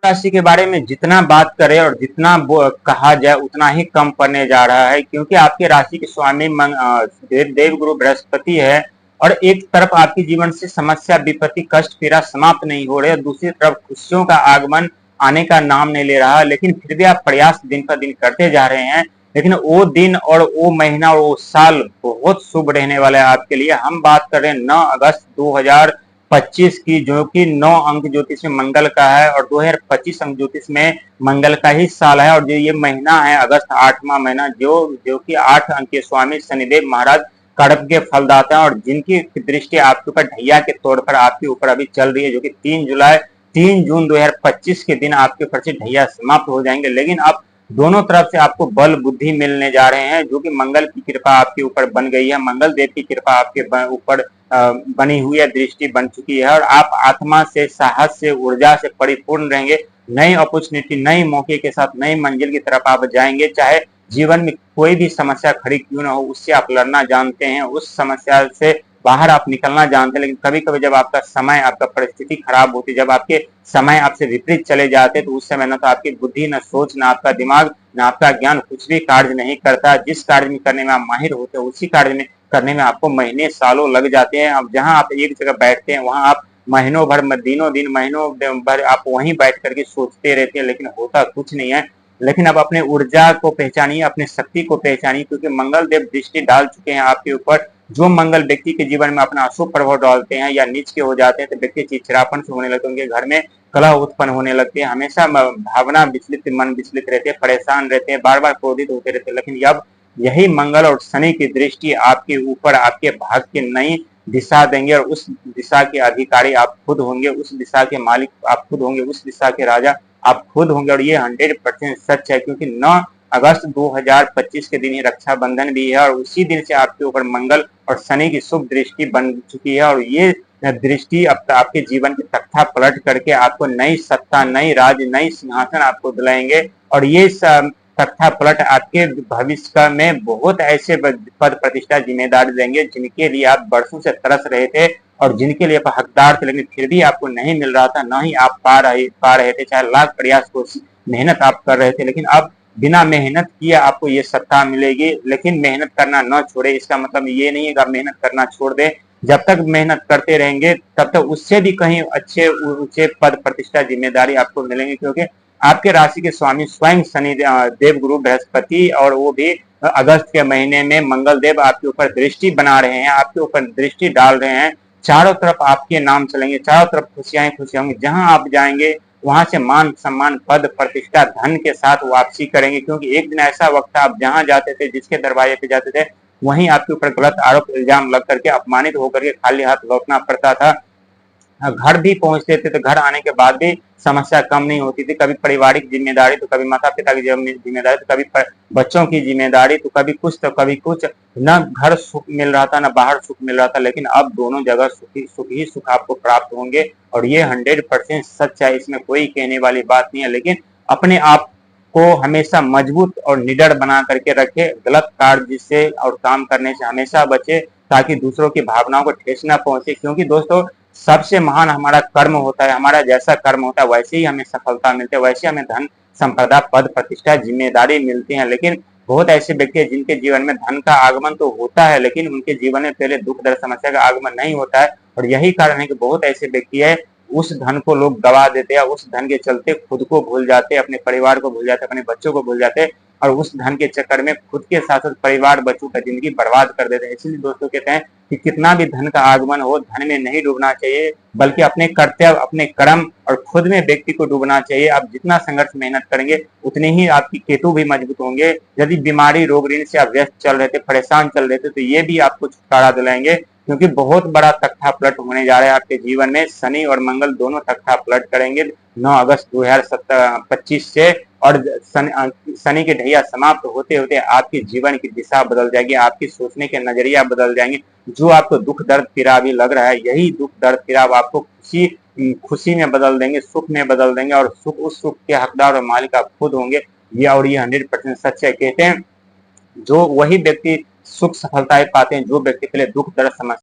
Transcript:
राशि के बारे में जितना बात करें और जितना कहा जाए उतना ही कम पड़ने जा रहा है, क्योंकि आपके राशि के स्वामी देव गुरु बृहस्पति है। और एक तरफ आपके जीवन से समस्या, विपत्ति, कष्ट, पीड़ा समाप्त नहीं हो रहे, दूसरी तरफ खुशियों का आगमन आने का नाम नहीं ले रहा। लेकिन फिर भी आप प्रयास दिन पर दिन करते जा रहे हैं। लेकिन वो दिन और वो महीना और वो साल बहुत शुभ रहने वाला है आपके लिए। हम बात कर रहे हैं 9 अगस्त 2025 की, जो कि 9 अंक ज्योतिष में मंगल का है और 2025 अंक ज्योतिष में मंगल का ही साल है। और जो ये महीना है अगस्त, 8वां महीना, जो कि 8 अंक के स्वामी शनिदेव महाराज कर्म के फलदाता है और जिनकी दृष्टि आपके ऊपर ढैया के तौर पर आपके ऊपर अभी चल रही है, जो कि 3 जून 2025 के दिन आपके ऊपर से ढैया समाप्त हो जाएंगे। लेकिन अब दोनों तरफ से आपको बल बुद्धि मिलने जा रहे हैं, जो कि मंगल की कृपा आपके ऊपर बन गई है। मंगल देव की कृपा आपके ऊपर बनी हुई है, दृष्टि बन चुकी है और आप आत्मा से, साहस से, ऊर्जा से परिपूर्ण रहेंगे। नई अपॉर्चुनिटी, नई मौके के साथ नई मंजिल की तरफ आप जाएंगे। चाहे जीवन में कोई भी समस्या खड़ी क्यों ना हो, उससे आप लड़ना जानते हैं, उस समस्या से बाहर आप निकलना जानते हैं। लेकिन कभी कभी जब आपका समय, आपका परिस्थिति खराब होती है, जब आपके समय आपसे विपरीत चले जाते हैं, तो उस समय न तो आपकी बुद्धि, न सोच, न आपका दिमाग, न आपका ज्ञान कुछ भी कार्य नहीं करता। जिस कार्य में करने में आप माहिर होते हैं, उसी कार्य में करने में आपको महीने सालों लग जाते हैं। अब जहां आप एक जगह बैठते हैं, वहां आप महीनों भर, दिनों दिन, महीनों भर आप वहीं बैठ करके सोचते रहते हैं, लेकिन होता कुछ नहीं है। लेकिन अब अपने ऊर्जा को पहचानिए, अपने शक्ति को पहचानिए, क्योंकि मंगल देव दृष्टि डाल चुके हैं आपके ऊपर। जो मंगल व्यक्ति के जीवन में अपना अशुभ प्रभाव डालते हैं या नीच के हो जाते हैं, तो व्यक्ति चिड़चिड़ापन से होने लगते हैं, उनके घर में कलह उत्पन्न होने लगती है, हमेशा भावना विचलित, मन विचलित रहते हैं, परेशान रहते हैं, बार बार क्रोधित होते रहते हैं। लेकिन अब यही मंगल और शनि की दृष्टि आपके ऊपर, आपके भाग्य की नई दिशा देंगे और उस दिशा के अधिकारी आप खुद होंगे, उस दिशा के मालिक आप खुद होंगे, उस दिशा के राजा आप खुद होंगे। और ये 100% सच है, क्योंकि 9 अगस्त 2025 के दिन ही रक्षाबंधन भी है और उसी दिन से आपके ऊपर मंगल और शनि की शुभ दृष्टि बन चुकी है। और ये दृष्टि अब आपके जीवन के तख्ता पलट करके आपको नई सत्ता, नई राज, नई सिंहासन आपको दिलाएंगे। और ये तख्ता पलट आपके भविष्य में बहुत ऐसे पद, प्रतिष्ठा, जिम्मेदारी देंगे जिनके लिए आप वर्षों से तरस रहे थे और जिनके लिए आप हकदार थे, लेकिन फिर भी आपको नहीं मिल रहा था, ना ही आप पा रहे थे, चाहे लाख प्रयास कोशिश मेहनत आप कर रहे थे। लेकिन अब बिना मेहनत किए आपको ये सत्ता मिलेगी। लेकिन मेहनत करना न छोड़े, इसका मतलब ये नहीं है कि आप मेहनत करना छोड़ दें। जब तक मेहनत करते रहेंगे तब तक उससे भी कहीं अच्छे ऊंचे पद, प्रतिष्ठा, जिम्मेदारी आपको मिलेंगे, क्योंकि आपके राशि के स्वामी स्वयं शनि देव गुरु बृहस्पति, और वो भी अगस्त के महीने में मंगल देव आपके ऊपर दृष्टि बना रहे हैं, आपके ऊपर दृष्टि डाल रहे हैं। चारों तरफ आपके नाम चलेंगे, चारों तरफ खुशियां खुशियां होंगी। जहां आप जाएंगे वहां से मान सम्मान, पद, प्रतिष्ठा, धन के साथ वापसी करेंगे। क्योंकि एक दिन ऐसा वक्त था, आप जहां जाते थे, जिसके दरवाजे पे जाते थे, वहीं आपके ऊपर गलत आरोप इल्जाम लग करके, अपमानित होकर के खाली हाथ लौटना पड़ता था। घर भी पहुंचते थे तो घर आने के बाद भी समस्या कम नहीं होती थी। कभी पारिवारिक जिम्मेदारी, तो कभी माता पिता की जिम्मेदारी, तो कभी बच्चों की जिम्मेदारी, तो कभी कुछ तो कभी कुछ। न घर सुख मिल रहा था, न बाहर सुख मिल रहा था। लेकिन अब दोनों जगह सुख ही सुख आपको प्राप्त होंगे और ये 100% सच है, इसमें कोई कहने वाली बात नहीं है। लेकिन अपने आप को हमेशा मजबूत और निडर बना करके रखे, गलत कार्य से और काम करने से हमेशा बचे, ताकि दूसरों की भावनाओं को ठेस न पहुंचे। क्योंकि दोस्तों, सबसे महान हमारा कर्म होता है, हमारा जैसा कर्म होता है वैसे ही हमें सफलता मिलती है, वैसे हमें धन, संपदा, पद, प्रतिष्ठा, जिम्मेदारी मिलती है। लेकिन बहुत ऐसे व्यक्ति हैं जिनके जीवन में धन का आगमन तो होता है, लेकिन उनके जीवन में पहले दुख, दर्द, समस्या का आगमन नहीं होता है। और यही कारण है कि बहुत ऐसे व्यक्ति है, उस धन को लोग गवा देते हैं, उस धन के चलते खुद को भूल जाते, अपने परिवार को भूल जाते, अपने बच्चों को भूल जाते, और उस धन के चक्कर में खुद के साथ साथ परिवार, बच्चों का जिंदगी बर्बाद कर देते हैं। इसलिए दोस्तों कहते हैं कि कितना भी धन का आगमन हो, धन में नहीं डूबना चाहिए, बल्कि अपने कर्तव्य, अपने कर्म और खुद में व्यक्ति को डूबना चाहिए। आप जितना संघर्ष, मेहनत करेंगे, उतने ही आपकी केतु भी मजबूत होंगे। यदि बीमारी, रोग, ऋण से आप व्यस्त चल रहे थे, परेशान चल रहे थे, तो ये भी आपको छुटकारा दिलाएंगे, क्योंकि बहुत बड़ा तख्ता पलट होने जा रहा है आपके जीवन में। शनि और मंगल दोनों तख्ता पलट करेंगे 9 अगस्त 2025 से। और शनि के ढैया समाप्त होते होते आपके जीवन की दिशा बदल जाएगी, आपकी सोचने के नजरिया बदल जाएंगे। जो आपको दुख, दर्द, पीड़ा भी लग रहा है, यही दुख, दर्द, पीड़ा आपको खुशी में बदल देंगे, सुख में बदल देंगे, और उस सुख के हकदार और मालिक आप खुद होंगे। ये 100% सच है। कहते हैं जो वही व्यक्ति सुख, सफलताएं पाते हैं, जो व्यक्ति पहले दुख, दर्द, समस्या